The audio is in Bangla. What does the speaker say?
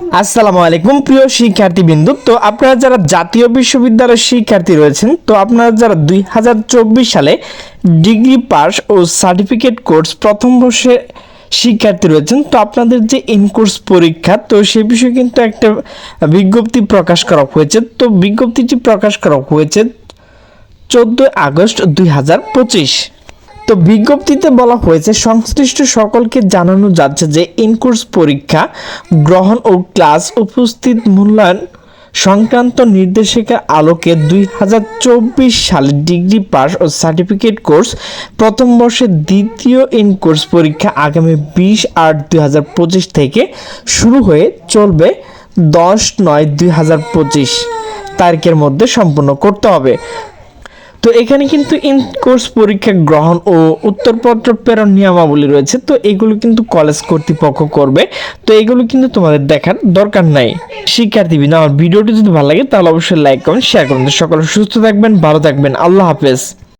আসসালামু আলাইকুম প্রিয় শিক্ষার্থীবৃন্দ। তো আপনারা যারা জাতীয় বিশ্ববিদ্যালয়ের শিক্ষার্থী রয়েছেন, তো আপনারা যারা 2024 সালে ডিগ্রি পাস ও সার্টিফিকেট কোর্স প্রথম বর্ষে শিক্ষার্থী রয়েছেন, তো আপনাদের যে ইন কোর্স পরীক্ষা, তো সে বিষয়ে কিন্তু একটা বিজ্ঞপ্তি প্রকাশ করা হয়েছে। তো বিজ্ঞপ্তিটি প্রকাশ করা হয়েছে 14 আগস্ট 2025। তো বিজ্ঞপ্তিতে বলা হয়েছে সংশ্লিষ্ট সকলকে জানানো যাচ্ছে যে ইনকোর্স পরীক্ষা গ্রহণ ও ক্লাস উপস্থিত মূল্যায়ন সংক্রান্ত নির্দেশিকার আলোকে 2024 সালে ডিগ্রি পাস ও সার্টিফিকেট কোর্স প্রথম বর্ষের দ্বিতীয় ইনকোর্স পরীক্ষা আগামী 20/8/2025 থেকে শুরু হয়ে চলবে 10/9/2025 তারিখের মধ্যে সম্পন্ন করতে হবে। তো এখানে কিন্তু ইন কোর্স পরীক্ষা গ্রহণ ও উত্তরপত্র প্রেরণ নিয়মাবলী রয়েছে। তো এগুলো কিন্তু কলেজ কর্তৃপক্ষ করবে, তো এগুলো কিন্তু তোমাদের দেখার দরকার নাই। শিক্ষার্থীবৃন্দ, আমার ভিডিওটি যদি ভালো লাগে তাহলে অবশ্যই লাইক কমেন্ট শেয়ার করুন। সকলে সুস্থ থাকবেন, ভালো থাকবেন, আল্লাহ হাফেজ।